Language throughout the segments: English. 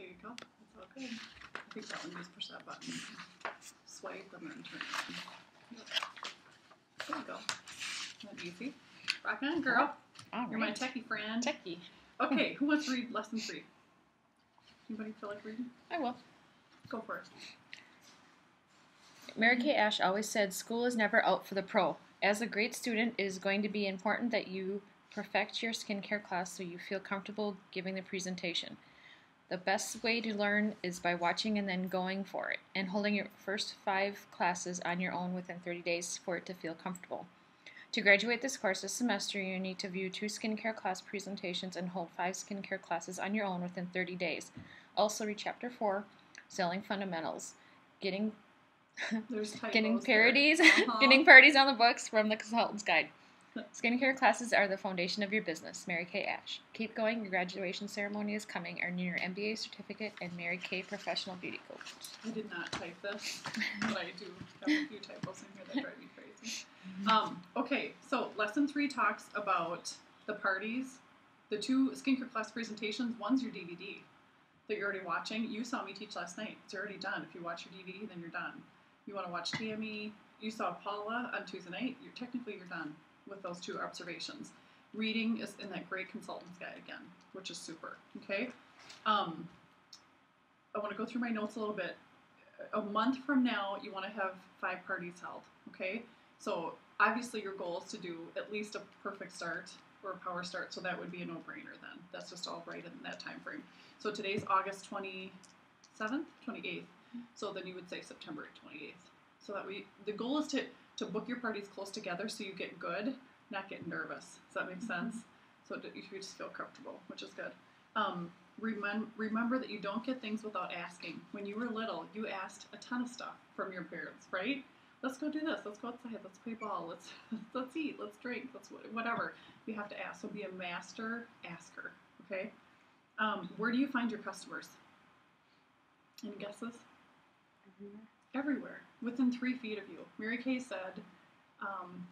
There you go. That's all good. I think that one, just push that button. Swipe and then turn it on. Yep. There you go. That easy. Rock on, girl. All You're my techie friend. Techie. Okay, who wants to read lesson 3? Anybody feel like reading? I will. Go for it. Mary Kay Ash always said, school is never out for the pro. As a great student, it is going to be important that you perfect your skincare class so you feel comfortable giving the presentation. The best way to learn is by watching and then going for it, and holding your first 5 classes on your own within 30 days for it to feel comfortable. To graduate this course this semester, you need to view 2 skincare class presentations and hold 5 skincare classes on your own within 30 days. Also read Chapter 4, Selling Fundamentals, getting parodies, getting parodies on the books from the Consultant's Guide. Skincare classes are the foundation of your business. Mary Kay Ash. Keep going. Your graduation ceremony is coming. Earn your MBA certificate and Mary Kay Professional Beauty Coach. I did not type this, but I do have a few typos in here that drive me crazy. Okay, so lesson 3 talks about the parties. The 2 skincare class presentations. One's your DVD that you're already watching. You saw me teach last night. It's already done. If you watch your DVD, then you're done. You want to watch TME. You saw Paula on Tuesday night. You're done with those 2 observations. Reading is in that great Consultant's Guide again, which is super. Okay. I want to go through my notes a little bit. A month from now, you want to have 5 parties held. Okay. So obviously your goal is to do at least a perfect start or a power start, so that would be a no-brainer then. That's just all right in that time frame. So today's August 27th, 28th. So then you would say September 28th. So that the goal is to book your parties close together so you get good, not get nervous. Does that make sense? So you just feel comfortable, which is good. Remember that you don't get things without asking. When you were little, you asked a ton of stuff from your parents, right? Let's go do this. Let's go outside. Let's play ball. Let's eat. Let's drink. Let's whatever. You have to ask. So be a master asker. Okay. Where do you find your customers? Any guesses? Everywhere. Within 3 feet of you. Mary Kay said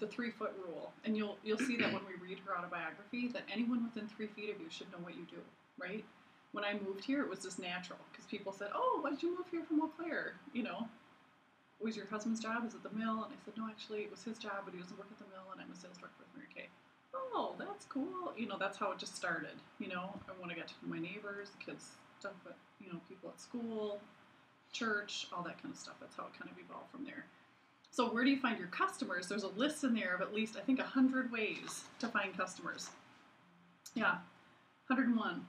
the 3-foot rule, and you'll see that when we read her autobiography, that anyone within 3 feet of you should know what you do. Right? When I moved here, it was just natural because people said, "Oh, why did you move here from Eau Claire? You know." Was your husband's job? Is it the mill? And I said, no, actually, it was his job, but he doesn't work at the mill, and I'm a sales director with Mary Kay. Oh, that's cool. You know, that's how it just started. You know, I want to get to know my neighbors, kids, stuff, but, you know, people at school, church, all that kind of stuff. That's how it kind of evolved from there. So where do you find your customers? There's a list in there of at least, I think, 100 ways to find customers. Yeah, 101.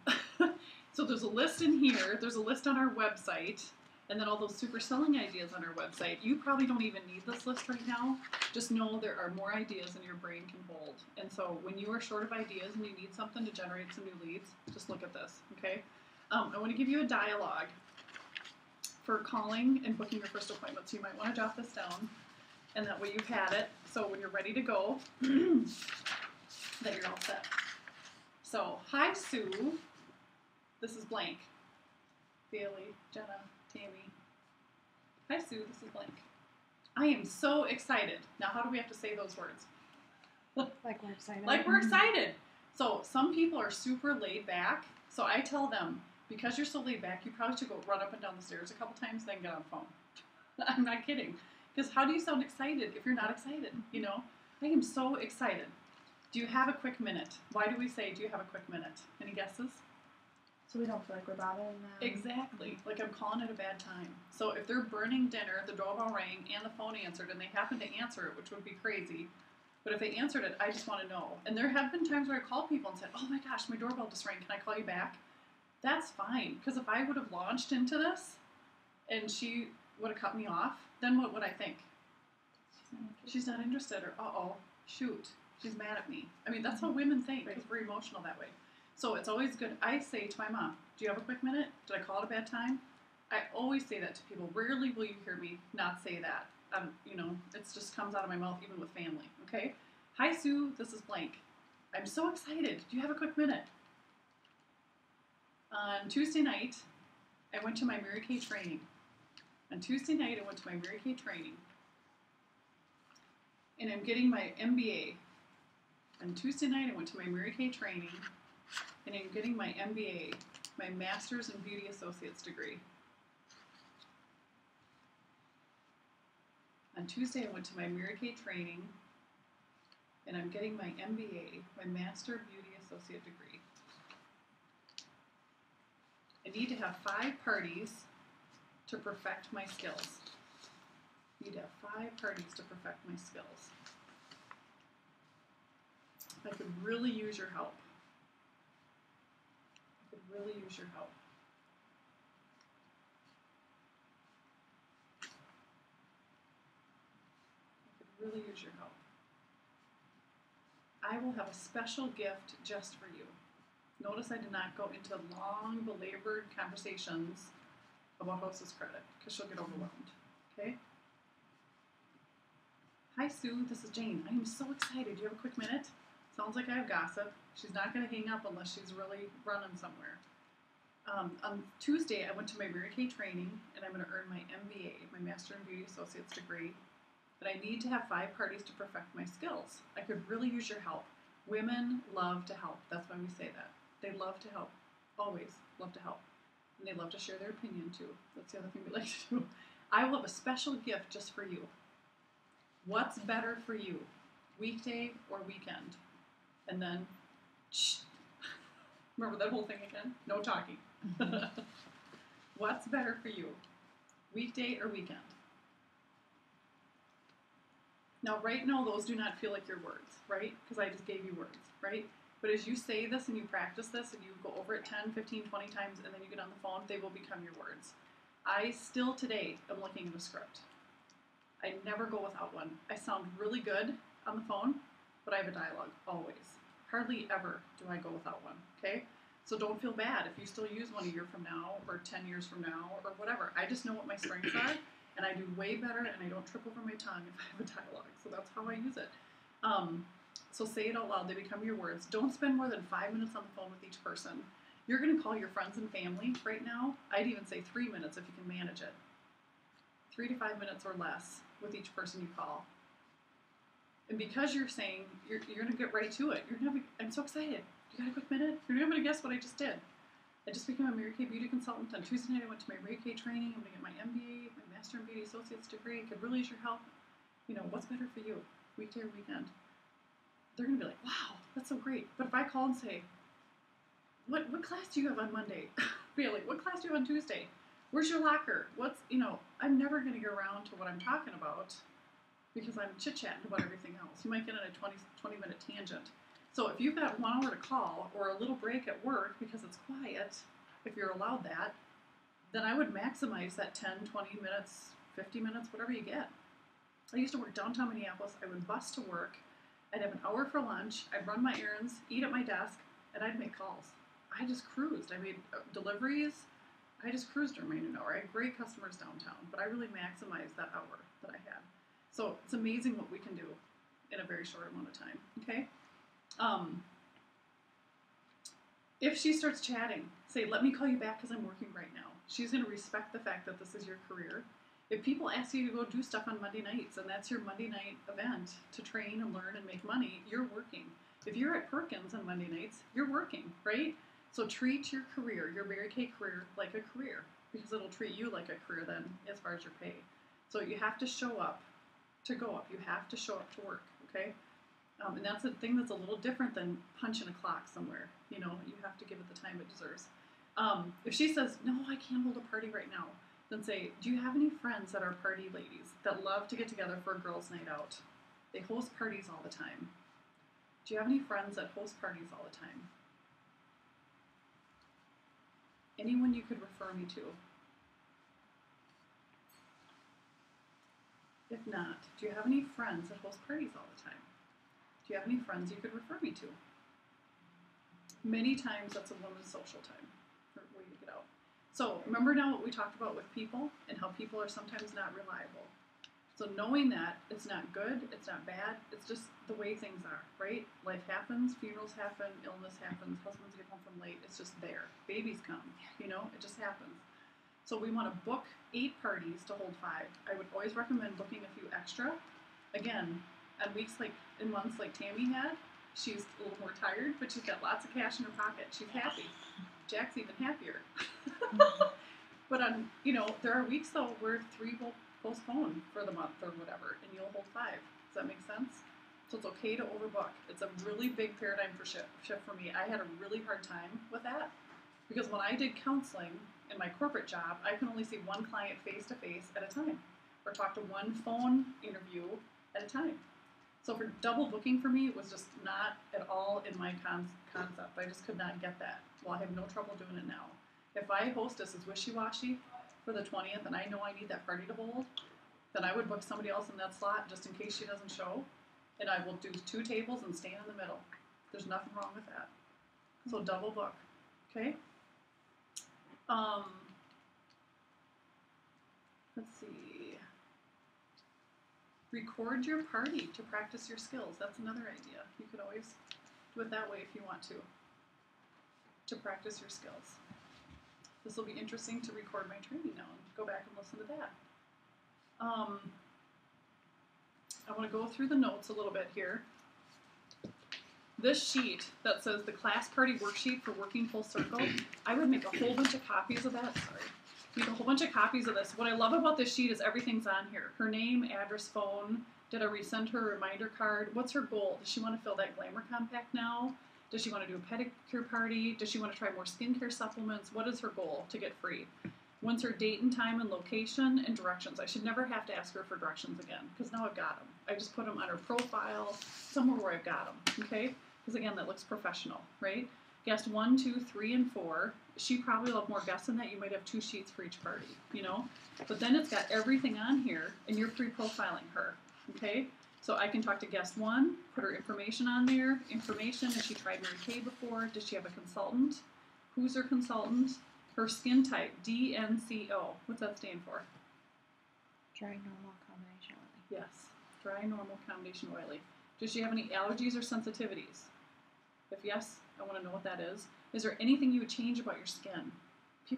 So there's a list in here. There's a list on our website. And then all those super selling ideas on our website. You probably don't even need this list right now. Just know there are more ideas than your brain can hold. And so when you are short of ideas and you need something to generate some new leads, just look at this, okay? I want to give you a dialogue for calling and booking your first appointment. So you might want to jot this down, and that way you've had it. So when you're ready to go, that you're all set. So, hi, Sue. This is blank. Bailey, Jenna, Tammy. Hi, Sue. This is blank. I am so excited. Now, how do we have to say those words? Like we're excited. Like we're excited. So some people are super laid back. So I tell them, because you're so laid back, you probably should go run up and down the stairs a couple times, then get on the phone. I'm not kidding. Because how do you sound excited if you're not excited? You know, I am so excited. Do you have a quick minute? Why do we say, do you have a quick minute? Any guesses? So we don't feel like we're bothering them. Exactly. Like I'm calling it a bad time. So if they're burning dinner, the doorbell rang, and the phone answered, and they happen to answer it, which would be crazy. But if they answered it, I just want to know. And there have been times where I called people and said, oh my gosh, my doorbell just rang. Can I call you back? That's fine. Because if I would have launched into this and she would have cut me off, then what would I think? She's not interested, or uh-oh, shoot, she's mad at me. I mean, that's how women think, because we're emotional that way. So it's always good. I say to my mom, do you have a quick minute? Did I call it a bad time? I always say that to people. Rarely will you hear me not say that. You know, it just comes out of my mouth even with family, okay? Hi, Sue. This is blank. I'm so excited. Do you have a quick minute? On Tuesday night, I went to my Mary Kay training. On Tuesday night, I went to my Mary Kay training. And I'm getting my MBA. On Tuesday night, I went to my Mary Kay training. And I'm getting my MBA, my master's in beauty associate's degree. On Tuesday, I went to my Mary Kay training, and I'm getting my MBA, my Master Beauty Associate degree. I need to have 5 parties to perfect my skills. I need to have 5 parties to perfect my skills. I could really use your help. I could really use your help. I could really use your help. I will have a special gift just for you. Notice I did not go into long, belabored conversations about hostess credit because she'll get overwhelmed. Okay? Hi, Sue. This is Jane. I am so excited. Do you have a quick minute? Sounds like I have gossip. She's not going to hang up unless she's really running somewhere. On Tuesday, I went to my Mary Kay training, and I'm going to earn my MBA, my Master in Beauty Associate's degree. But I need to have 5 parties to perfect my skills. I could really use your help. Women love to help. That's why we say that. They love to help. Always love to help. And they love to share their opinion too. That's the other thing we like to do. I will have a special gift just for you. What's better for you? Weekday or weekend? And then, shh. Remember that whole thing again? No talking. What's better for you? Weekday or weekend? Now, right now, those do not feel like your words, right? Because I just gave you words, right? But as you say this and you practice this and you go over it 10, 15, 20 times and then you get on the phone, they will become your words. I still today am looking at a script. I never go without one. I sound really good on the phone, but I have a dialogue, always. Hardly ever do I go without one, okay? So don't feel bad if you still use one a year from now or 10 years from now or whatever. I just know what my strengths are, and I do way better, and I don't trip over my tongue if I have a dialogue. So that's how I use it. So say it out loud. They become your words. Don't spend more than 5 minutes on the phone with each person. You're going to call your friends and family right now. I'd even say 3 minutes if you can manage it. 3 to 5 minutes or less with each person you call. And because you're saying, you're going to get right to it. I'm so excited. You got a quick minute? You're not going to guess what I just did. I just became a Mary Kay beauty consultant. On Tuesday night, I went to my Mary Kay training. I'm going to get my MBA, my Master in Beauty Associate's degree. I could really use your help. You know, what's better for you, weekday or weekend? They're going to be like, wow, that's so great. But if I call and say, what class do you have on Monday? Be like, what class do you have on Tuesday? Where's your locker? I'm never going to get around to what I'm talking about because I'm chit-chatting about everything else. You might get in a 20-minute tangent. So if you've got 1 hour to call or a little break at work because it's quiet, if you're allowed that, then I would maximize that 10, 20 minutes, 50 minutes, whatever you get. I used to work downtown Minneapolis. I would bus to work. I'd have an hour for lunch. I'd run my errands, eat at my desk, and I'd make calls. I just cruised. I made deliveries. I just cruised during my noon hour. I had great customers downtown, but I really maximized that hour that I had. So it's amazing what we can do in a very short amount of time, okay? If she starts chatting, say, let me call you back because I'm working right now. She's going to respect the fact that this is your career. If people ask you to go do stuff on Monday nights, and that's your Monday night event to train and learn and make money, you're working. If you're at Perkins on Monday nights, you're working, right? So treat your career, your Mary Kay career, like a career, because it'll treat you like a career then as far as your pay. So you have to show up to go up. You have to show up to work, okay? And that's a thing that's a little different than punching a clock somewhere. You know, you have to give it the time it deserves. If she says, no, I can't hold a party right now, then say, do you have any friends that are party ladies that love to get together for a girls' night out? They host parties all the time. Do you have any friends that host parties all the time? Anyone you could refer me to? If not, do you have any friends that host parties all the time? Do you have any friends you could refer me to? Many times that's a woman's social time, or way to get out. So remember now what we talked about with people and how people are sometimes not reliable. So knowing that it's not good, it's not bad, it's just the way things are, right? Life happens, funerals happen, illness happens, husbands get home from late, it's just there. Babies come, you know, it just happens. So we want to book 8 parties to hold 5. I would always recommend booking a few extra. Again, on in months like Tammy had, she's a little more tired, but she's got lots of cash in her pocket. She's happy. Jack's even happier. But there are weeks though where 3 will postpone for the month or whatever, and you'll hold 5. Does that make sense? So it's okay to overbook. It's a really big paradigm shift for me. I had a really hard time with that because when I did counseling in my corporate job, I could only see one client face to face at a time, or talk to one phone interview at a time. So for double booking for me, it was just not at all in my concept. I just could not get that. Well, I have no trouble doing it now. If I hostess is wishy-washy for the 20th and I know I need that party to hold, then I would book somebody else in that slot just in case she doesn't show, and I will do 2 tables and stand in the middle. There's nothing wrong with that. So double book, okay? Let's see. Record your party to practice your skills. That's another idea. You could always do it that way if you want to practice your skills. This will be interesting to record my training now and go back and listen to that. I want to go through the notes a little bit here. This sheet that says the class party worksheet for working full circle, I would make a whole bunch of copies of that. Make a whole bunch of copies of this. What I love about this sheet is everything's on here. Her name, address, phone. Did I resend her a reminder card? What's her goal? Does she want to fill that Glamour Compact now? Does she want to do a pedicure party? Does she want to try more skincare supplements? What is her goal to get free? When's her date and time and location and directions? I should never have to ask her for directions again because now I've got them. I just put them on her profile somewhere where I've got them, okay? Because again, that looks professional, right? Guest 1, 2, 3, and 4. She probably will have more guests than that. You might have 2 sheets for each party, you know? But then it's got everything on here, and you're pre-profiling her, okay? So I can talk to guest 1, put her information on there. Information, has she tried Mary Kay before? Does she have a consultant? Who's her consultant? Her skin type, DNCO. What's that stand for? Dry, normal, combination oily. Yes, dry, normal, combination oily. Does she have any allergies or sensitivities? If yes, I want to know what that is. Is there anything you would change about your skin? A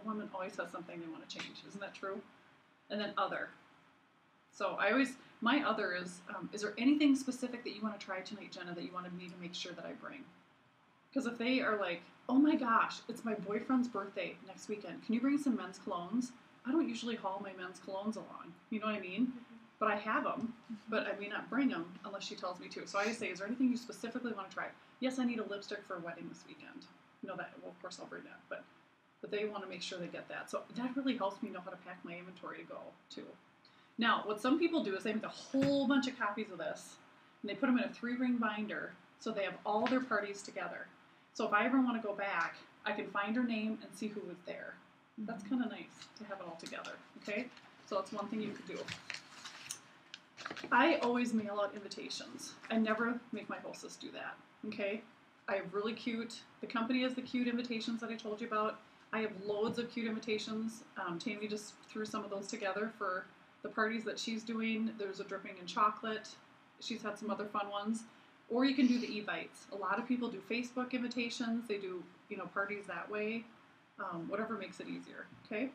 woman always has something they want to change. Isn't that true? And then other. So my other is there anything specific that you want to try tonight, Jenna, that you wanted me to make sure that I bring? Because if they are like, oh my gosh, it's my boyfriend's birthday next weekend. Can you bring some men's colognes? I don't usually haul my men's colognes along. You know what I mean? Mm-hmm. But I have them, but I may not bring them unless she tells me to. So I just say, is there anything you specifically want to try? Yes, I need a lipstick for a wedding this weekend. Well, of course I'll bring that, but they want to make sure they get that. So that really helps me know how to pack my inventory to go, too. Now, what some people do is they make a whole bunch of copies of this, and they put them in a 3-ring binder, so they have all their parties together. So if I ever want to go back, I can find her name and see who was there. That's kind of nice to have it all together, okay? So that's one thing you could do. I always mail out invitations. I never make my hostess do that, okay? I have really cute, the company has the cute invitations that I told you about. I have loads of cute invitations. Tammy just threw some of those together for the parties that she's doing. There's a dripping in chocolate. She's had some other fun ones. Or you can do the e-bites. A lot of people do Facebook invitations. They do, parties that way. Whatever makes it easier, okay?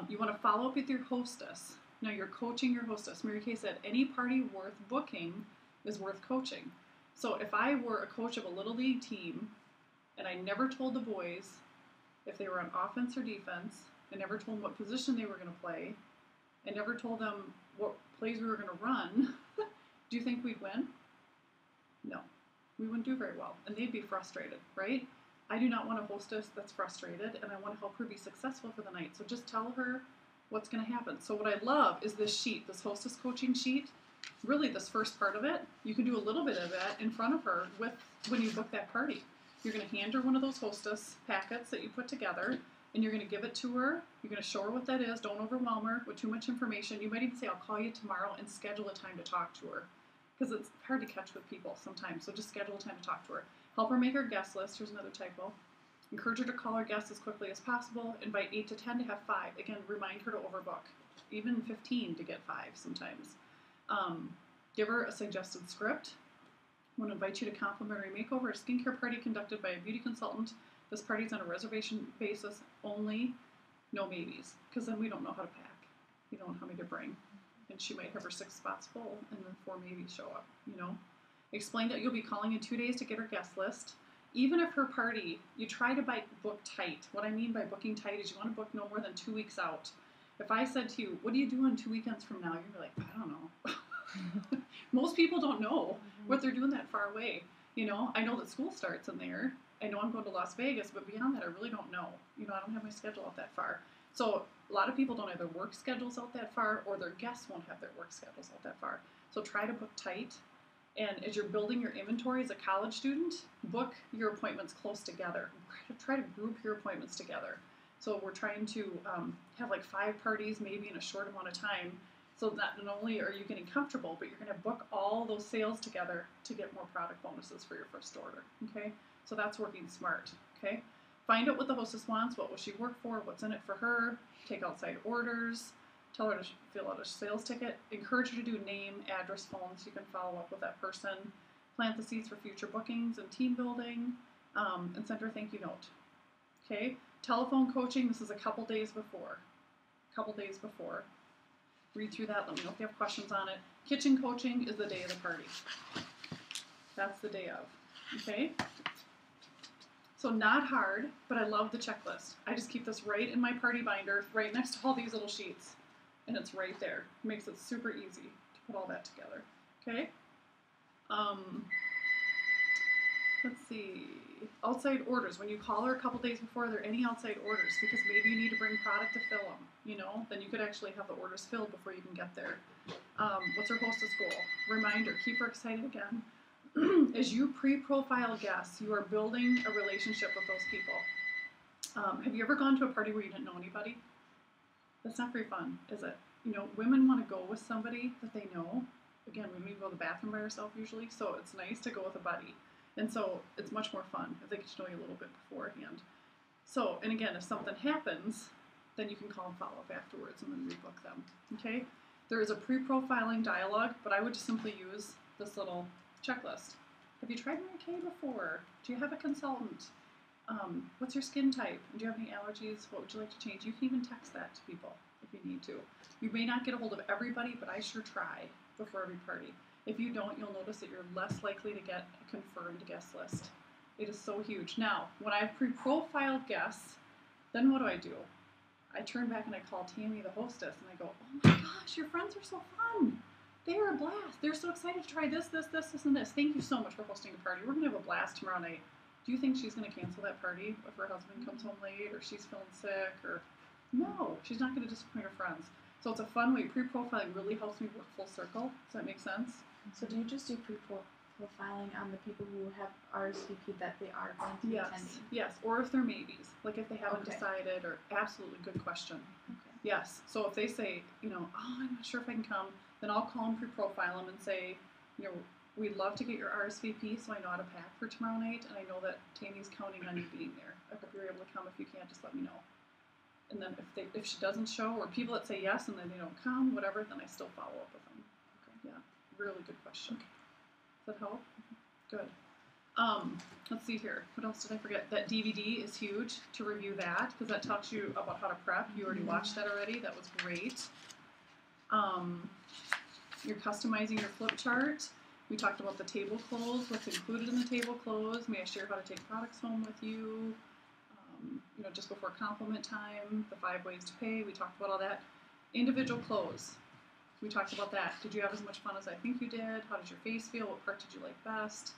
You want to follow up with your hostess. Now you're coaching your hostess. Mary Kay said, any party worth booking is worth coaching. So if I were a coach of a little league team and I never told the boys if they were on offense or defense, I never told them what position they were going to play, I never told them what plays we were going to run, do you think we'd win? No, we wouldn't do very well, and they'd be frustrated, right? I do not want a hostess that's frustrated, and I want to help her be successful for the night. So just tell her what's going to happen. So what I love is this sheet, this hostess coaching sheet. Really, this first part of it, you can do a little bit of that in front of her when you book that party. You're going to hand her one of those hostess packets that you put together, and you're going to give it to her. You're going to show her what that is. Don't overwhelm her with too much information. You might even say, I'll call you tomorrow and schedule a time to talk to her. Because it's hard to catch with people sometimes, so just schedule a time to talk to her. Help her make her guest list. Here's another typo. Encourage her to call her guests as quickly as possible. Invite 8 to 10 to have 5. Again, remind her to overbook. Even 15 to get 5 sometimes. Give her a suggested script. I want to invite you to complimentary makeover, a skincare party conducted by a beauty consultant. This party is on a reservation basis only. No maybes, because then we don't know how to pack. We don't know how many to bring. And she might have her 6 spots full, and then 4 maybes show up, Explain that you'll be calling in 2 days to get her guest list. Even if her party, you try to book tight. What I mean by booking tight is you want to book no more than 2 weeks out. If I said to you, what do you do on 2 weekends from now? You're like, I don't know. Most people don't know what they're doing that far away. You know, I know that school starts in there. I know I'm going to Las Vegas, but beyond that, I really don't know. You know, I don't have my schedule out that far. So a lot of people don't have their work schedules out that far, or their guests won't have their work schedules out that far. So try to book tight. And as you're building your inventory as a college student, book your appointments close together. Try to group your appointments together. So we're trying to have like 5 parties maybe in a short amount of time. So that not only are you getting comfortable, but you're going to book all those sales together to get more product bonuses for your first order. Okay, so that's working smart. Okay, find out what the hostess wants. What will she work for? What's in it for her? Take outside orders. Tell her to fill out a sales ticket. Encourage her to do name, address, phone so you can follow up with that person. Plant the seeds for future bookings and team building, and send her a thank you note. Okay, telephone coaching. This is a couple days before. Read through that. Let me know if you have questions on it. Kitchen coaching is the day of the party. That's the day of. Okay? So not hard, but I love the checklist. I just keep this right in my party binder, right next to all these little sheets. And it's right there. It makes it super easy to put all that together. Okay? Let's see. Outside orders. When you call her a couple days before, are there any outside orders? Because maybe you need to bring product to fill them. You know, then you could actually have the orders filled before you can get there. What's her hostess goal? Reminder, keep her excited again. As you pre-profile guests, you are building a relationship with those people. Have you ever gone to a party where you didn't know anybody? That's not very fun, is it? You know, women want to go with somebody that they know. Again, we don't even go to the bathroom by ourselves usually, so it's nice to go with a buddy. And so it's much more fun if they get to know you a little bit beforehand. So, and again, if something happens, then you can call and follow up afterwards and then rebook them. Okay? There is a pre-profiling dialogue, but I would just simply use this little checklist. Have you tried Mary Kay before? Do you have a consultant? What's your skin type? Do you have any allergies? What would you like to change? You can even text that to people if you need to. You may not get a hold of everybody, but I sure try before every party. If you don't, you'll notice that you're less likely to get a confirmed guest list. It is so huge. Now, when I have pre-profiled guests, then what do? I turn back and I call Tammy, the hostess, and I go, oh my gosh, your friends are so fun. They are a blast. They're so excited to try this, and this. Thank you so much for hosting a party. We're going to have a blast tomorrow night. Do you think she's going to cancel that party if her husband comes home late or she's feeling sick? Or no, she's not going to disappoint her friends. So it's a fun way. Pre-profiling really helps me work full circle. Does that make sense? So do you just do pre-profiling on the people who have RSVP'd that they are going to be attending? Yes, or if they're maybes, like if they haven't Okay. decided, or absolutely good question. Okay. Yes, so if they say, you know, oh, I'm not sure if I can come, then I'll call and pre-profile them and say, you know, we'd love to get your RSVP so I know how to pack for tomorrow night, and I know that Tammy's counting on you being there. I hope you're able to come. If you can't, just let me know. And then if she doesn't show, or people that say yes and then they don't come, whatever, then I still follow up with them. Okay. Yeah, really good question. Does that help? Good. Let's see here. What else did I forget? That DVD is huge to review that, because that talks you about how to prep. You already watched that already. That was great. You're customizing your flip chart. We talked about the table clothes, what's included in the table clothes. May I share how to take products home with you? You know, just before compliment time, the 5 ways to pay. We talked about all that. Individual clothes. We talked about that. Did you have as much fun as I think you did? How did your face feel? What part did you like best?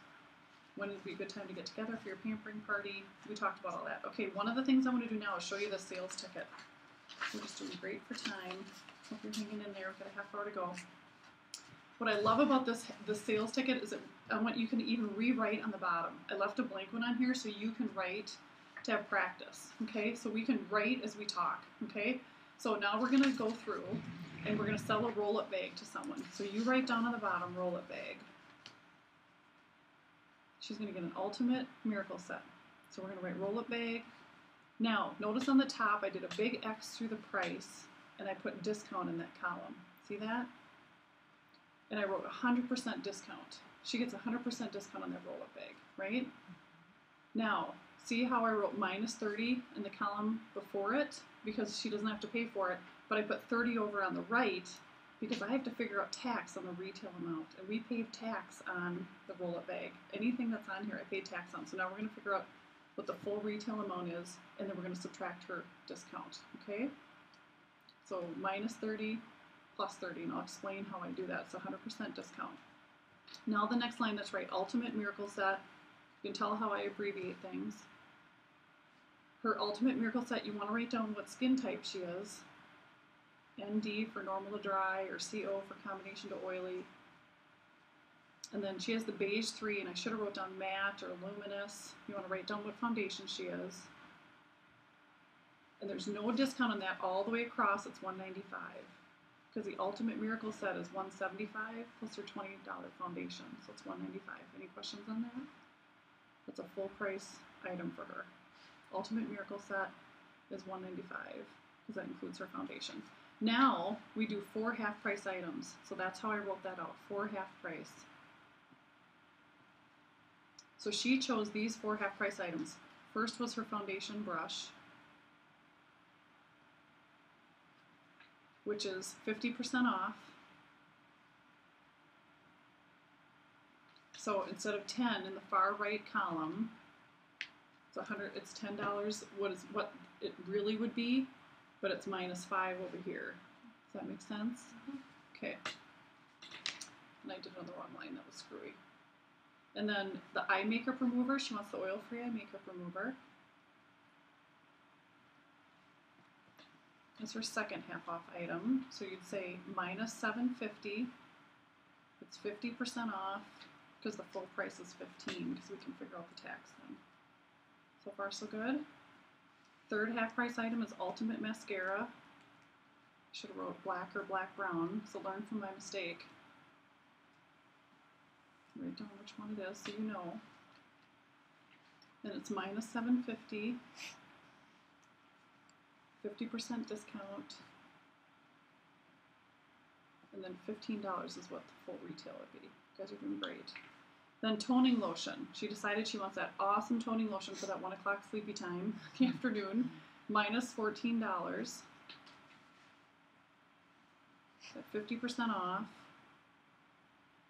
When would be a good time to get together for your pampering party? We talked about all that. Okay, one of the things I want to do now is show you the sales ticket. We're just doing great for time. Hope you're hanging in there. We've got a half hour to go. What I love about this sales ticket is that you can even rewrite on the bottom. I left a blank one on here so you can write to have practice. Okay, so we can write as we talk. Okay, so now we're going to go through and we're going to sell a roll-up bag to someone. So you write down on the bottom, roll-up bag. She's going to get an ultimate miracle set. So we're going to write roll-up bag. Now, notice on the top I did a big X through the price and I put discount in that column. See that? And I wrote 100% discount. She gets 100% discount on that roll-up bag, right? Now, see how I wrote minus 30 in the column before it? Because she doesn't have to pay for it, but I put 30 over on the right because I have to figure out tax on the retail amount. And we paid tax on the roll-up bag. Anything that's on here, I paid tax on. So now we're going to figure out what the full retail amount is, and then we're going to subtract her discount, okay? So minus 30 plus 30, and I'll explain how I do that. It's 100% discount. Now the next line that's right, ultimate miracle set. You can tell how I abbreviate things. Her ultimate miracle set, you want to write down what skin type she is. ND for normal to dry, or CO for combination to oily. And then she has the beige 3, and I should have wrote down matte or luminous. You want to write down what foundation she is. And there's no discount on that all the way across. It's $195. Because the ultimate miracle set is $175 plus her $20 foundation. So it's $195. Any questions on that? That's a full price item for her. Ultimate miracle set is $195 because that includes her foundation. Now we do 4 half price items. So that's how I wrote that out. 4 half price. So she chose these 4 half price items. First was her foundation brush, which is 50% off. So instead of 10 in the far right column, it's $10. What it really would be, but it's minus 5 over here. Does that make sense? Okay. And I did it on the wrong line. That was screwy. And then the eye makeup remover. She wants the oil-free eye makeup remover. That's her second half off item. So you'd say minus $750. It's 50% off because the full price is $15 because we can figure out the tax thing. So far so good. Third half price item is ultimate mascara. Should have wrote black or black brown, so learn from my mistake. Write down which one it is so you know. And it's minus $750. 50% discount, and then $15 is what the full retail would be. You guys are doing great. Then toning lotion. She decided she wants that awesome toning lotion for that 1 o'clock sleepy time in the afternoon. Minus $14. At 50% off,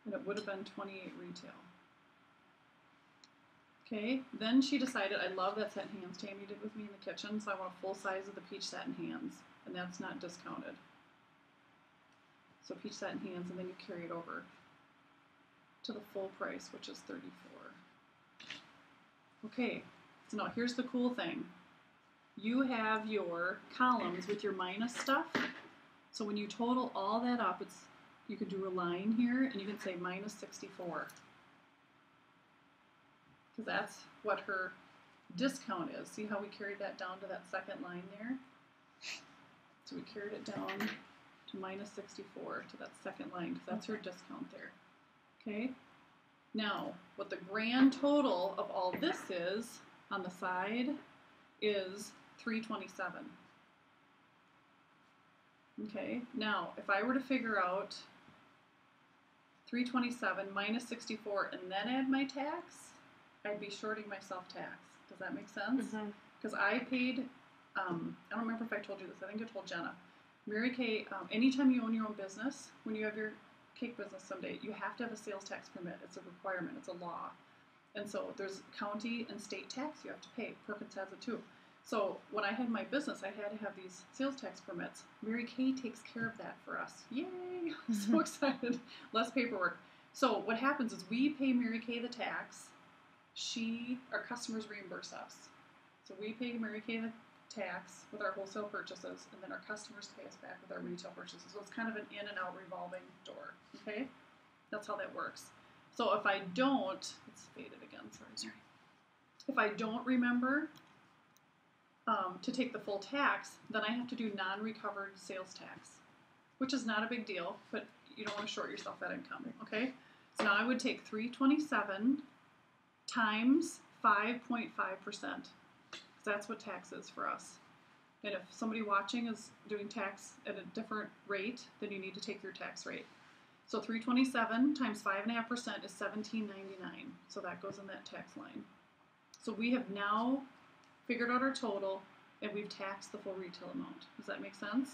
and it would have been $28 retail. Okay, then she decided, I love that satin hands Tammy did with me in the kitchen, so I want a full size of the peach satin hands, and that's not discounted. So peach satin hands, and then you carry it over to the full price, which is $34. Okay, so now here's the cool thing. You have your columns with your minus stuff, so when you total all that up, you can do a line here, and you can say minus 64. Because that's what her discount is. See how we carried that down to that second line there? So we carried it down to minus 64 to that second line, because that's her discount there. Okay? Now, what the grand total of all this is on the side is $327. Okay? Now, if I were to figure out $327 minus 64 and then add my tax, I'd be shorting myself tax. Does that make sense? Because I paid, I don't remember if I told you this, I think I told Jenna. Mary Kay, anytime you own your own business, when you have your cake business someday, you have to have a sales tax permit. It's a requirement, it's a law. And so there's county and state tax you have to pay. Perkins has it too. So when I had my business, I had to have these sales tax permits. Mary Kay takes care of that for us. Yay! I'm so excited. Less paperwork. So what happens is we pay Mary Kay the tax. Our customers reimburse us. So we pay Mary Kay the tax with our wholesale purchases, and then our customers pay us back with our retail purchases. So it's kind of an in and out revolving door. Okay? That's how that works. So if I don't, it's faded again, sorry. If I don't remember to take the full tax, then I have to do non-recovered sales tax, which is not a big deal, but you don't want to short yourself that income, okay? So now I would take $327 times 5.5%, because that's what tax is for us. And if somebody watching is doing tax at a different rate, then you need to take your tax rate. So $327 times 5.5% is $17.99. So that goes in that tax line. So we have now figured out our total, and we've taxed the full retail amount. Does that make sense?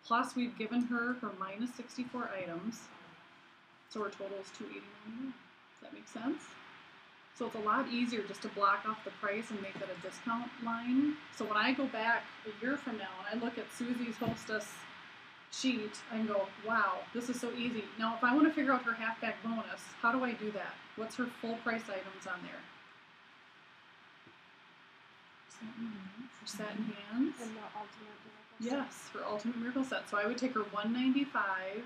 Plus, we've given her minus 64 items, so our total is $289. Does that make sense? So it's a lot easier just to block off the price and make that a discount line. So when I go back a year from now and I look at Susie's hostess sheet, I can go, wow, this is so easy. Now, if I want to figure out her halfback bonus, how do I do that? What's her full price items on there? Satin hands. And the ultimate miracle set. Yes, her ultimate miracle set. So I would take her $195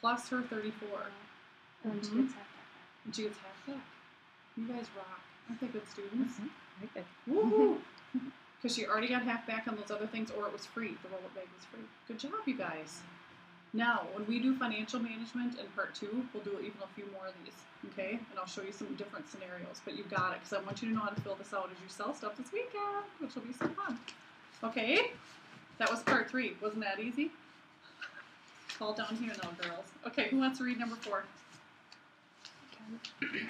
plus her $34. And then she Mhm. gets half that. And she gets half back. You guys rock. Aren't they good students? Very good. Woohoo! Because she already got half back on those other things, or it was free. The roll-up bag was free. Good job, you guys. Now, when we do financial management in part 2, we'll do even a few more of these, okay? And I'll show you some different scenarios, but you've got it, because I want you to know how to fill this out as you sell stuff this weekend, which will be so fun. Okay? That was part 3. Wasn't that easy? All down here now, girls. Okay, who wants to read number 4?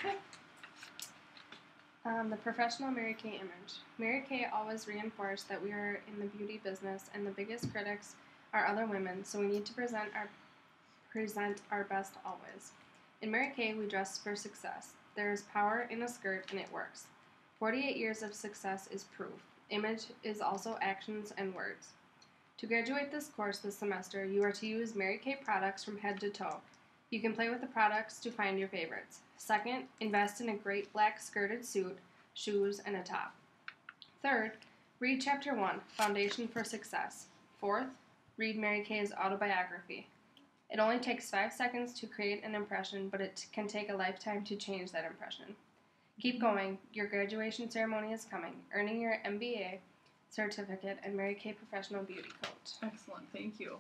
Okay. The professional Mary Kay image. Mary Kay always reinforced that we are in the beauty business and the biggest critics are other women, so we need to present our best always. In Mary Kay, we dress for success. There is power in a skirt and it works. 48 years of success is proof. Image is also actions and words. To graduate this course this semester, you are to use Mary Kay products from head to toe. You can play with the products to find your favorites. Second, invest in a great black skirted suit, shoes, and a top. Third, read Chapter 1, Foundation for Success. Fourth, read Mary Kay's autobiography. It only takes 5 seconds to create an impression, but it can take a lifetime to change that impression. Keep going. Your graduation ceremony is coming. Earning your MBA certificate and Mary Kay Professional Beauty Coach. Excellent, thank you.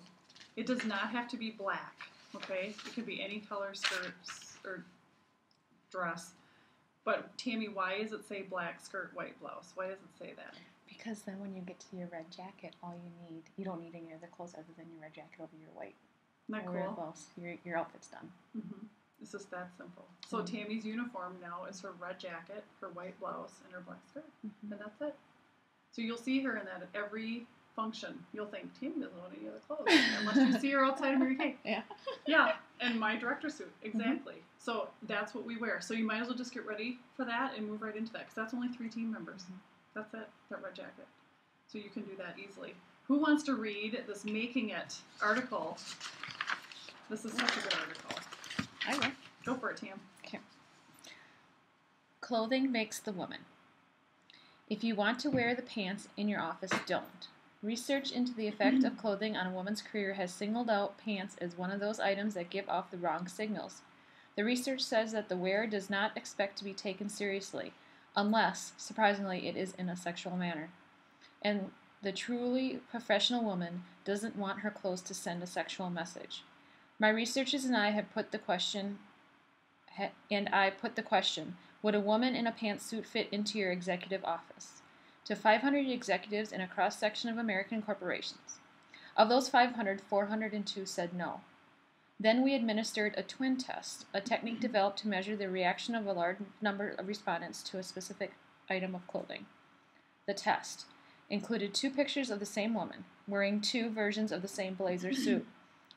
It does not have to be black, okay? It could be any color skirt or dress. But Tammy, why does it say black skirt, white blouse? Why does it say that? Because then when you get to your red jacket, you don't need any other clothes other than your red jacket over your white. Isn't that or your cool? blouse. Your outfit's done. Mm-hmm. It's just that simple. So Tammy's uniform now is her red jacket, her white blouse, and her black skirt. Mm-hmm. And that's it. So you'll see her in that at every function. You'll think, Tammy doesn't want any other clothes. Unless you see her outside of Mary Kay. Yeah. Yeah, and my director suit, exactly. So that's what we wear. So you might as well just get ready for that and move right into that, because that's only 3 team members. That's it, that red jacket. So you can do that easily. Who wants to read this Making It article? This is such a good article. I will. Go for it, Tam. Okay. Clothing makes the woman. If you want to wear the pants in your office, don't. Research into the effect of clothing on a woman's career has singled out pants as one of those items that give off the wrong signals. The research says that the wearer does not expect to be taken seriously, unless, surprisingly, it is in a sexual manner. And the truly professional woman doesn't want her clothes to send a sexual message. My researchers and I put the question, would a woman in a pantsuit fit into your executive office? To 500 executives in a cross-section of American corporations. Of those 500, 402 said no. Then we administered a twin test, a technique developed to measure the reaction of a large number of respondents to a specific item of clothing. The test included 2 pictures of the same woman, wearing 2 versions of the same blazer suit.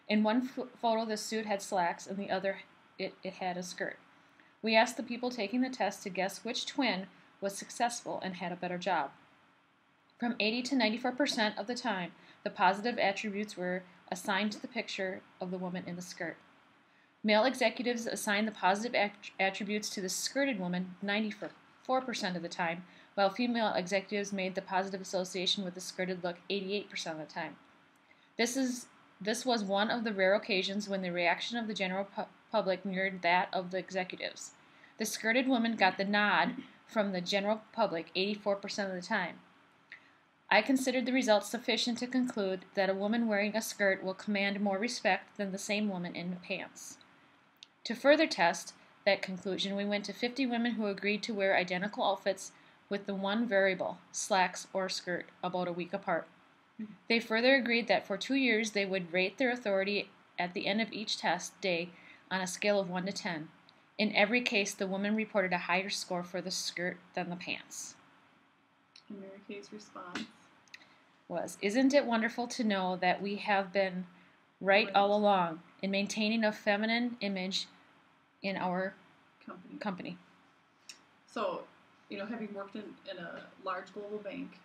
In one photo, the suit had slacks, and the other, it had a skirt. We asked the people taking the test to guess which twin was successful and had a better job. From 80 to 94% of the time, the positive attributes were assigned to the picture of the woman in the skirt. Male executives assigned the positive attributes to the skirted woman 94% of the time, while female executives made the positive association with the skirted look 88% of the time. This was one of the rare occasions when the reaction of the general public mirrored that of the executives. The skirted woman got the nod from the general public 84% of the time. I considered the results sufficient to conclude that a woman wearing a skirt will command more respect than the same woman in pants. To further test that conclusion, we went to 50 women who agreed to wear identical outfits with the one variable, slacks or skirt, about a week apart. They further agreed that for 2 years they would rate their authority at the end of each test day on a scale of 1 to 10. In every case, the woman reported a higher score for the skirt than the pants. And Mary Kay's response was, isn't it wonderful to know that we have been right all along in maintaining a feminine image in our company? So, having worked in a large global bank,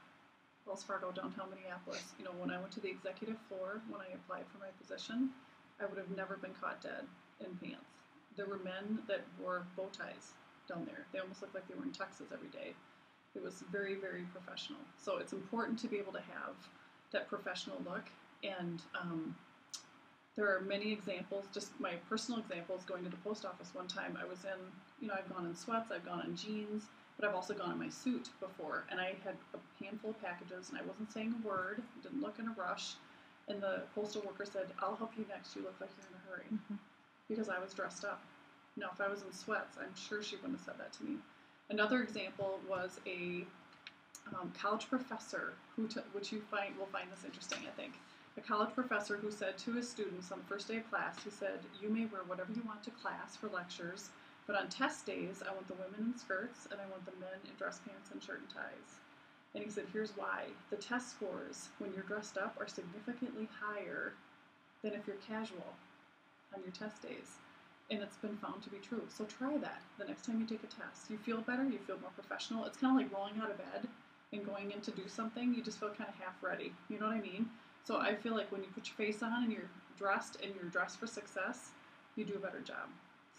Wells Fargo, downtown Minneapolis, when I went to the executive floor, when I applied for my position, I would have never been caught dead in pants. There were men that wore bow ties down there. They almost looked like they were in Texas every day. It was very, very professional. So it's important to be able to have that professional look. And there are many examples, just my personal examples, going to the post office one time. I was in, I've gone in sweats, I've gone in jeans, but I've also gone in my suit before. And I had a handful of packages, and I wasn't saying a word, didn't look in a rush. And the postal worker said, "I'll help you next, you look like you're in a hurry." Mm-hmm. Because I was dressed up. Now, if I was in sweats, I'm sure she wouldn't have said that to me. Another example was a college professor, which you will find this interesting, I think. A college professor who said to his students on the first day of class, he said, "You may wear whatever you want to class for lectures, but on test days, I want the women in skirts and I want the men in dress pants and shirt and ties." And he said, "Here's why. The test scores, when you're dressed up, are significantly higher than if you're casual on your test days." And it's been found to be true. So try that the next time you take a test. You feel better, you feel more professional. It's kind of like rolling out of bed and going in to do something. You just feel kind of half ready. You know what I mean? So I feel like when you put your face on and you're dressed for success, you do a better job.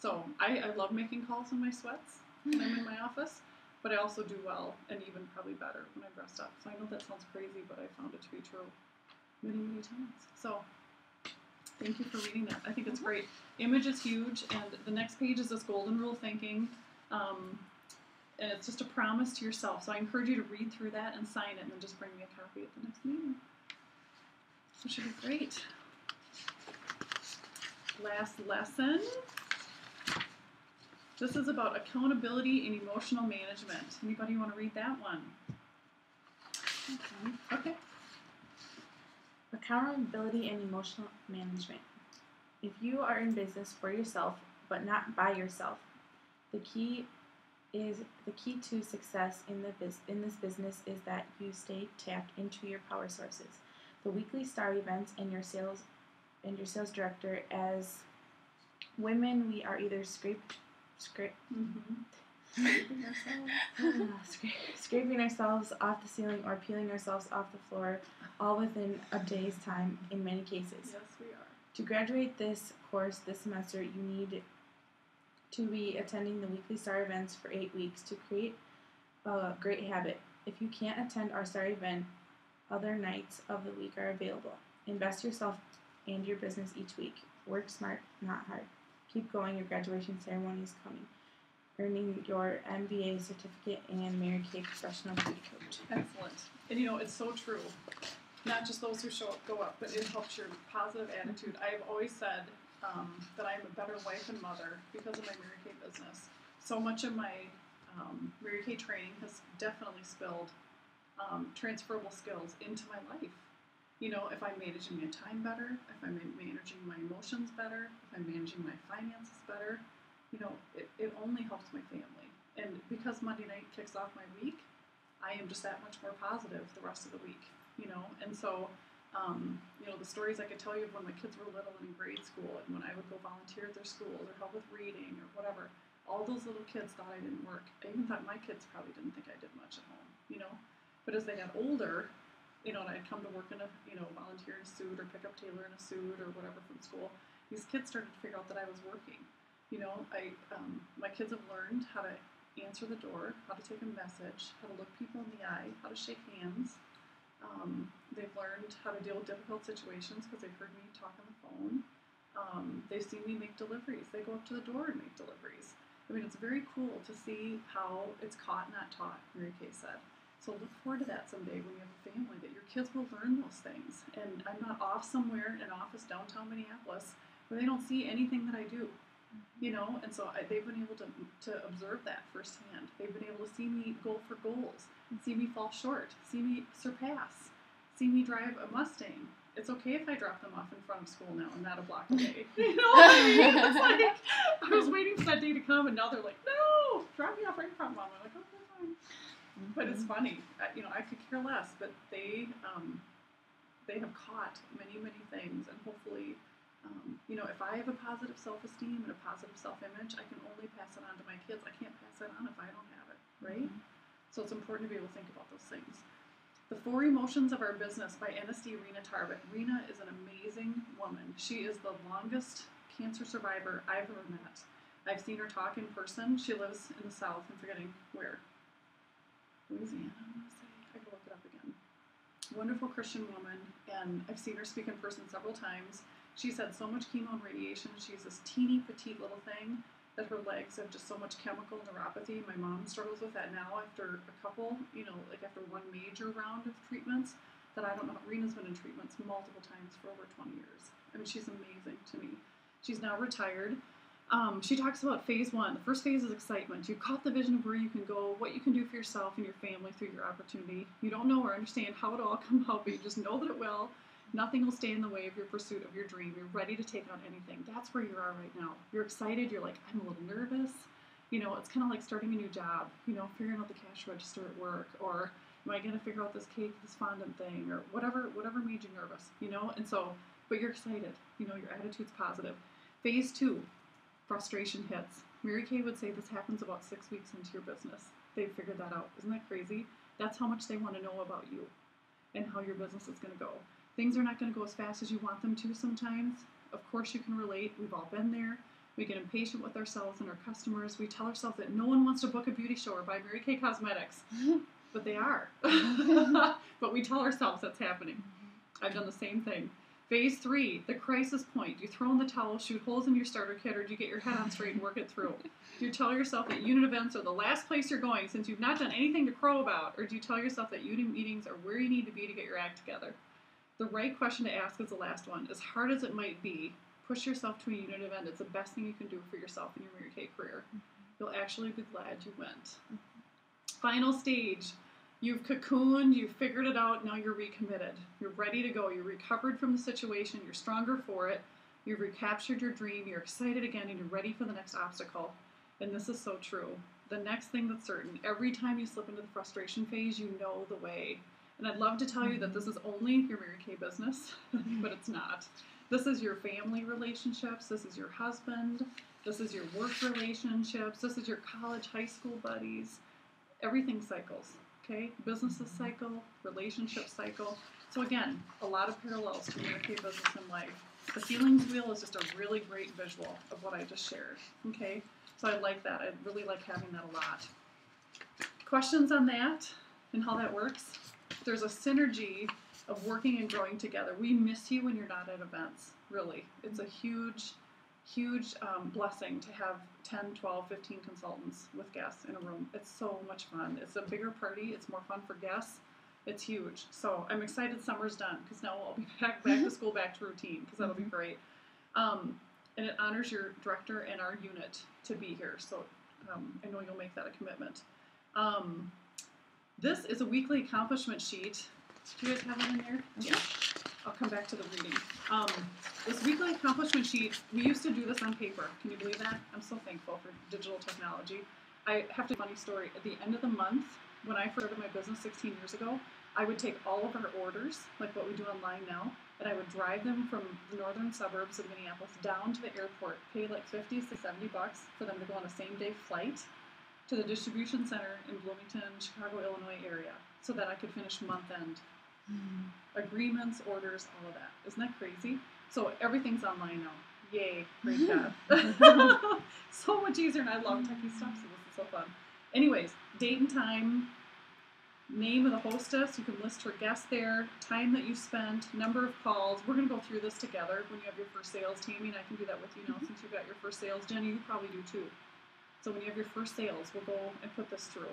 So I love making calls in my sweats when I'm in my office, but I also do well and even probably better when I'm dressed up. So I know that sounds crazy, but I found it to be true many, many times. So thank you for reading that. I think it's great. Image is huge, and the next page is this golden rule thinking, and it's just a promise to yourself. So I encourage you to read through that and sign it, and then just bring me a copy at the next meeting. It should be great. Last lesson. This is about accountability and emotional management. Anybody want to read that one? Okay. Accountability and emotional management. If you are in business for yourself, but not by yourself, the key to success in this business is that you stay tapped into your power sources. The weekly star events and your sales director. As women, we are either scraping ourselves off the ceiling or peeling ourselves off the floor, all within a day's time in many cases. Yes, we are. To graduate this course this semester, you need to be attending the weekly STAR events for 8 weeks to create a great habit. If you can't attend our STAR event, other nights of the week are available. Invest yourself and your business each week. Work smart, not hard. Keep going, your graduation ceremony is coming. Earning your MBA certificate and Mary Kay professional beauty coach. Excellent. And it's so true. Not just those who show up go up, but it helps your positive attitude. I've always said that I'm a better wife and mother because of my Mary Kay business. So much of my Mary Kay training has definitely spilled transferable skills into my life. If I'm managing my time better, if I'm managing my emotions better, if I'm managing my finances better, it only helps my family. And because Monday night kicks off my week, I am just that much more positive the rest of the week, And so, the stories I could tell you of when my kids were little and in grade school and when I would go volunteer at their schools or help with reading or whatever, all those little kids thought I didn't work. I even thought my kids probably didn't think I did much at home, But as they got older, and I'd come to work in a, volunteer in a suit or pick up Taylor in a suit or whatever from school, these kids started to figure out that I was working. My kids have learned how to answer the door, how to take a message, how to look people in the eye, how to shake hands. They've learned how to deal with difficult situations because they've heard me talk on the phone. They've seen me make deliveries. They go up to the door and make deliveries. It's very cool to see how it's caught, not taught, Mary Kay said. So look forward to that someday when you have a family, that your kids will learn those things. And I'm not off somewhere in an office downtown Minneapolis where they don't see anything that I do. And so they've been able to observe that firsthand. They've been able to see me go for goals, see me fall short, see me surpass, see me drive a Mustang. It's okay if I drop them off in front of school now and not a block away. You know what I mean? It's like, I was waiting for that day to come, and now they're like, no, drop me off right in front, Mom. I'm like, okay, fine. But it's funny. I could care less, but they have caught many, many things, and hopefully, if I have a positive self-esteem and a positive self-image, I can only pass it on to my kids. I can't pass it on if I don't have it. right? So it's important to be able to think about those things. The Four Emotions of Our Business by NSD Rena Tarbett. Rena is an amazing woman. She is the longest cancer survivor I've ever met. I've seen her talk in person. She lives in the South. I'm forgetting where. Louisiana, I want to say. I can look it up again. Wonderful Christian woman, and I've seen her speak in person several times. She's had so much chemo and radiation. She's this teeny petite little thing that her legs have just so much chemical neuropathy. My mom struggles with that now after a couple, like after one major round of treatments that I don't know. Rena's been in treatments multiple times for over 20 years. I mean, she's amazing to me. She's now retired. She talks about phase one. The first phase is excitement. You've caught the vision of where you can go, what you can do for yourself and your family through your opportunity. You don't know or understand how it'll all come out, but you just know that it will. Nothing will stand in the way of your pursuit of your dream. You're ready to take on anything. That's where you are right now. You're excited. You're like, I'm a little nervous. It's kind of like starting a new job, figuring out the cash register at work, or am I going to figure out this cake, this fondant thing, or whatever made you nervous, and so, but you're excited, your attitude's positive. Phase two, frustration hits. Mary Kay would say this happens about 6 weeks into your business. They've figured that out. Isn't that crazy? That's how much they want to know about you and how your business is going to go. Things are not going to go as fast as you want them to sometimes. Of course you can relate. We've all been there. We get impatient with ourselves and our customers. We tell ourselves that no one wants to book a beauty show or buy Mary Kay Cosmetics. But they are. But we tell ourselves that's happening. I've done the same thing. Phase three, the crisis point. Do you throw in the towel, shoot holes in your starter kit, or do you get your head on straight and work it through? Do you tell yourself that unit events are the last place you're going since you've not done anything to crow about, or do you tell yourself that unit meetings are where you need to be to get your act together? The right question to ask is the last one. As hard as it might be, push yourself to a unit event. It's the best thing you can do for yourself in your Mary Kay career. You'll actually be glad you went. Final stage. You've cocooned, you've figured it out, now you're recommitted. You're ready to go. You're recovered from the situation. You're stronger for it. You've recaptured your dream. You're excited again, and you're ready for the next obstacle. And this is so true. The next thing that's certain, every time you slip into the frustration phase, you know the way. And I'd love to tell you that this is only your Mary Kay business, but it's not. This is your family relationships. This is your husband. This is your work relationships. This is your college, high school buddies. Everything cycles, okay? Businesses cycle, relationships cycle. So again, a lot of parallels to Mary Kay business and life. The feelings wheel is just a really great visual of what I just shared, okay? So I like that. I really like having that a lot. Questions on that and how that works? There's a synergy of working and growing together. We miss you when you're not at events, really. It's a huge blessing to have 10, 12, 15 consultants with guests in a room. It's so much fun. It's a bigger party. It's more fun for guests. It's huge. So I'm excited summer's done because now I'll be back to school, back to routine because that'll be great. And it honors your director and our unit to be here. So I know you'll make that a commitment. This is a weekly accomplishment sheet. Do you guys have it in there? Yeah. I'll come back to the reading. This weekly accomplishment sheet, we used to do this on paper. Can you believe that? I'm so thankful for digital technology. I have a funny story. At the end of the month, when I started my business 16 years ago, I would take all of our orders, like what we do online now, and I would drive them from the northern suburbs of Minneapolis down to the airport, pay like $50 to $70 for them to go on a same-day flight to the distribution center in Bloomington, Chicago, Illinois area, so that I could finish month-end. Agreements, orders, all of that. Isn't that crazy? So everything's online now. Yay, great job. So much easier, and I love techie stuff, so this is so fun. Anyways, date and time, name of the hostess, you can list her guest there, time that you spent, number of calls. We're going to go through this together when you have your first sales. Tammy and I can do that with you now since you've got your first sales. Jenny, you probably do too. So when you have your first sales, we'll go and put this through.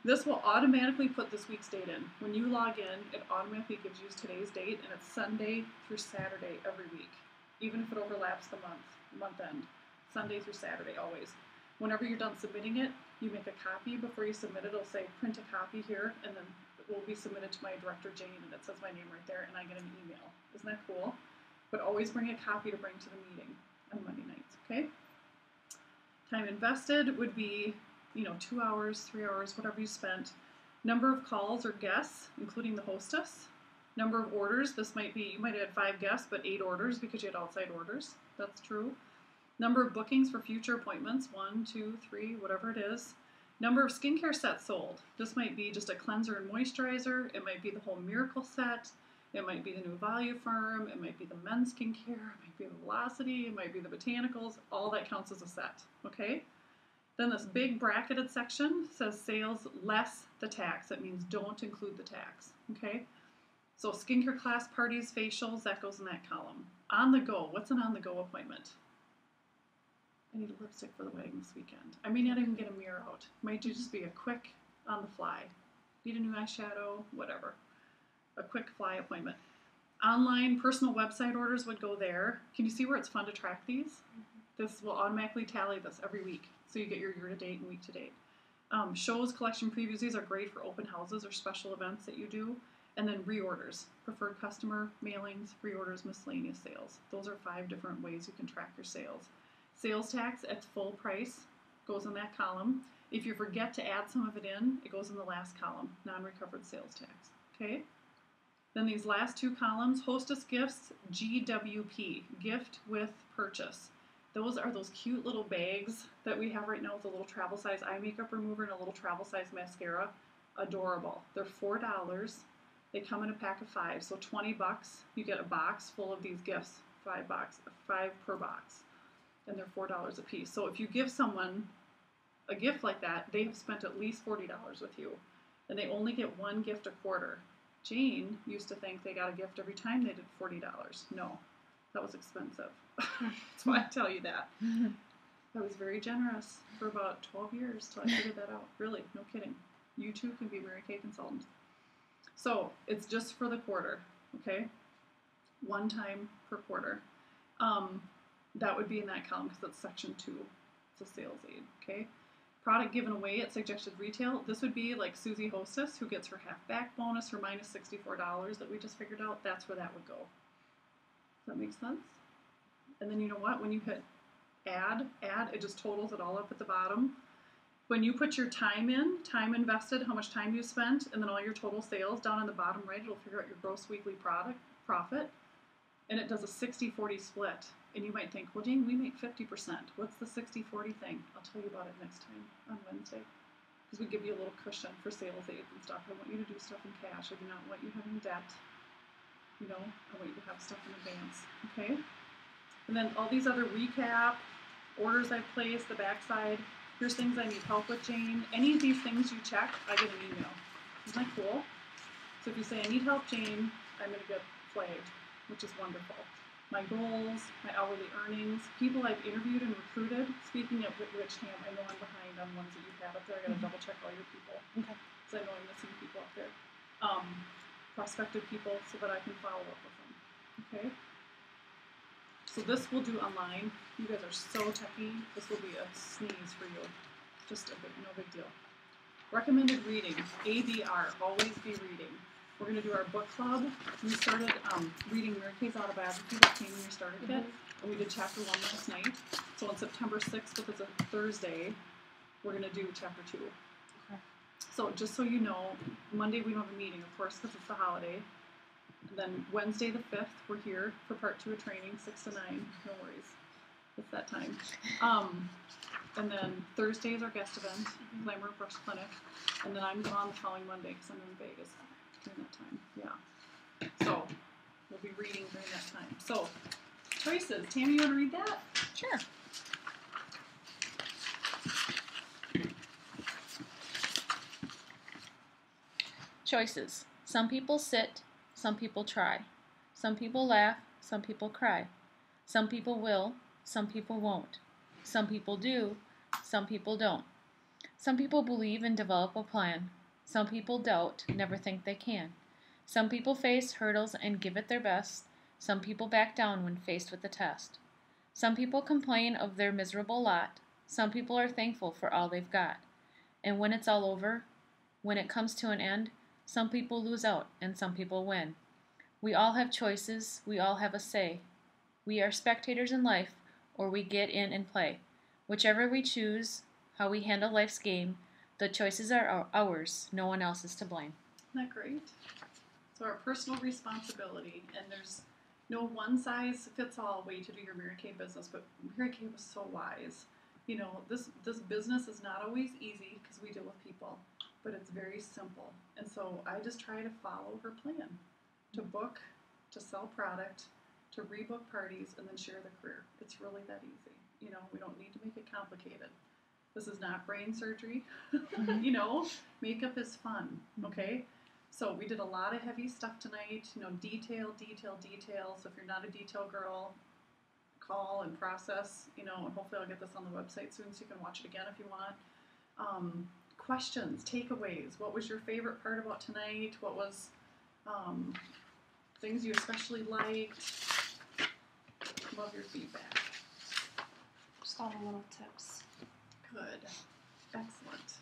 This will automatically put this week's date in. When you log in, it automatically gives you today's date, and it's Sunday through Saturday every week, even if it overlaps the month end. Sunday through Saturday, always. Whenever you're done submitting it, you make a copy before you submit it. It'll say print a copy here, and then it will be submitted to my director, Jane, and it says my name right there, and I get an email. Isn't that cool? But always bring a copy to bring to the meeting on Monday nights, okay? Time invested would be, 2 hours, 3 hours, whatever you spent. Number of calls or guests, including the hostess. Number of orders, this might be, you might have had 5 guests, but 8 orders because you had outside orders. That's true. Number of bookings for future appointments, 1, 2, 3, whatever it is. Number of skincare sets sold. This might be just a cleanser and moisturizer. It might be the whole Miracle set. It might be the new Value Firm. It might be the men's skincare. It might be the Velocity. It might be the Botanicals. All that counts as a set, okay? Then this big bracketed section says sales less the tax. That means don't include the tax, okay? So skincare class parties, facials, that goes in that column. On the go, what's an on the go appointment? I need a lipstick for the wedding this weekend. I may not even get a mirror out. It might just be a quick on the fly. Need a new eyeshadow, whatever. A quick fly appointment. Online personal website orders would go there. Can you see where it's fun to track these? Mm-hmm. This will automatically tally this every week. So you get your year to date and week to date. Shows, collection previews, these are great for open houses or special events that you do. And then reorders, preferred customer, mailings, reorders, miscellaneous sales. Those are 5 different ways you can track your sales. Sales tax at full price goes in that column. If you forget to add some of it in, it goes in the last column, non-recovered sales tax, okay? Then these last 2 columns, hostess gifts, GWP, gift with purchase. Those are those cute little bags that we have right now with a little travel size eye makeup remover and a little travel size mascara. Adorable. They're $4. They come in a pack of 5, so $20. You get a box full of these gifts, 5 per box, and they're $4 a piece. So if you give someone a gift like that, they have spent at least $40 with you, and they only get 1 gift a quarter. Jane used to think they got a gift every time they did $40. No, that was expensive. That's why I tell you that. I was very generous for about 12 years till I figured that out. Really, no kidding. You too can be a Mary Kay consultant. So it's just for the quarter, okay? 1 time per quarter. That would be in that column because that's section 2. It's a sales aid, okay? Product given away at suggested retail. This would be like Susie Hostess, who gets her half back bonus, her minus $64 that we just figured out. That's where that would go. Does that make sense? And then you know what? When you hit add, it just totals it all up at the bottom. When you put your time in, time invested, how much time you spent, and then all your total sales down on the bottom right, it'll figure out your gross weekly profit. And it does a 60-40 split. And you might think, well, Jane, we make 50%. What's the 60-40 thing? I'll tell you about it next time on Wednesday. Because we give you a little cushion for sales aids and stuff. I want you to do stuff in cash. I do not want you having debt. You know, I want you to have stuff in advance. Okay? And then all these other recap, orders I placed, the backside. Here's things I need help with, Jane. Any of these things you check, I get an email. Isn't that cool? So if you say, I need help, Jane, I'm going to get flagged, which is wonderful. My goals, my hourly earnings, people I've interviewed and recruited. Speaking of which, Tam, I know I'm behind on ones that you've had up there. I got to double check all your people. Okay. Because I know I'm missing people up there. Prospective people so that I can follow up with them. Okay? So this we'll do online. You guys are so techy. This will be a sneeze for you. Just no big deal. Recommended reading. ABR. Always be reading. We're going to do our book club. We started reading Mary Kay's autobiography that came in your starter kit. And we did chapter 1 last night. So on September 6th, which is a Thursday, we're going to do chapter 2. Okay. So just so you know, Monday we don't have a meeting, of course, because it's the holiday. And then Wednesday the 5th, we're here for part 2 of training, 6 to 9. No worries. It's that time. And then Thursday is our guest event, Glamour Brush Clinic. And then I'm gone the following Monday because I'm in Vegas during that time. Yeah. So we'll be reading during that time. So choices. Tammy, you want to read that? Sure. Choices. Some people sit, some people try. Some people laugh, some people cry. Some people will, some people won't. Some people do, some people don't. Some people believe and develop a plan. Some people doubt, never think they can. Some people face hurdles and give it their best. Some people back down when faced with a test. Some people complain of their miserable lot. Some people are thankful for all they've got. And when it's all over, when it comes to an end, some people lose out and some people win. We all have choices, we all have a say. We are spectators in life, or we get in and play. Whichever we choose, how we handle life's game, the choices are ours, no one else is to blame. Isn't that great? So our personal responsibility, and there's no one size fits all way to do your Mary Kay business, but Mary Kay was so wise. You know, this business is not always easy because we deal with people, but it's very simple. And so I just try to follow her plan, to book, to sell product, to rebook parties, and then share the career. It's really that easy. You know, we don't need to make it complicated. This is not brain surgery. You know, makeup is fun, okay? So we did a lot of heavy stuff tonight, you know, detail. So if you're not a detail girl, call and process, you know, and hopefully I'll get this on the website soon so you can watch it again if you want. Questions, takeaways. What was your favorite part about tonight? What was things you especially liked? Love your feedback. Just all the little tips. Good. Excellent.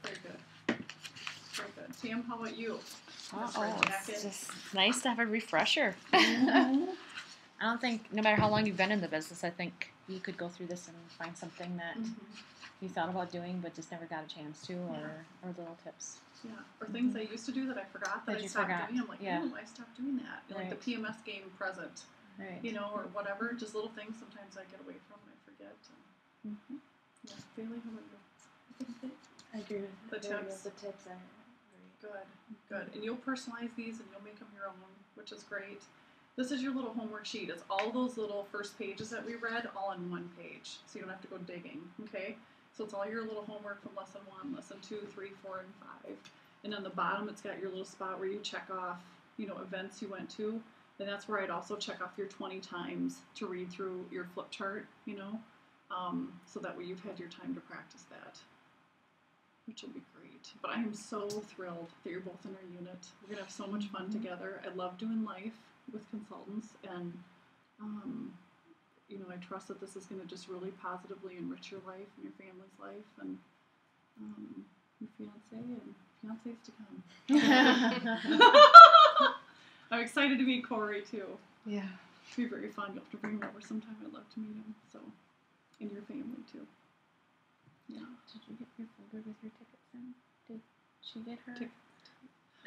Very good. Very good. Tam, how about you? It's just nice to have a refresher. Mm-hmm. I don't think, no matter how long you've been in the business, I think you could go through this and find something that you thought about doing but just never got a chance to, or little tips. Yeah, or things I used to do that I forgot that I stopped doing. I'm like, oh, I stopped doing that. You know, like the PMS game present, you know, or whatever. Just little things sometimes I get away from and I forget. And, yeah, Bailey, how about you? I agree with the tips. The tips are good. And you'll personalize these and you'll make them your own, which is great. This is your little homework sheet. It's all those little first pages that we read all on one page, so you don't have to go digging, okay? So it's all your little homework from lesson 1, lesson 2, 3, 4, and 5. And on the bottom, it's got your little spot where you check off, you know, events you went to. And that's where I'd also check off your 20 times to read through your flip chart, you know, so that way you've had your time to practice that, which will be great. But I am so thrilled that you're both in our unit. We're going to have so much fun together. I love doing life with consultants, and you know, I trust that this is going to just really positively enrich your life and your family's life, and your fiance and fiancés to come. I'm excited to meet Corey too. Yeah. It'll be very fun. You'll have to bring him over sometime. I'd love to meet him. So, and your family too. Yeah. Did you get your folder with your tickets in? Did she get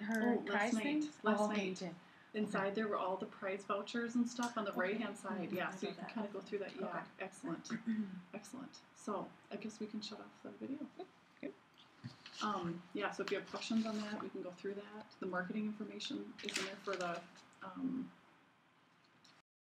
her prize things? Last night. You did. Inside there were all the prize vouchers and stuff on the right-hand side. Yeah, so you can kind of go through that. Yeah, excellent. Excellent. So I guess we can shut off the video. Okay. Yeah, so if you have questions on that, we can go through that. The marketing information is in there for the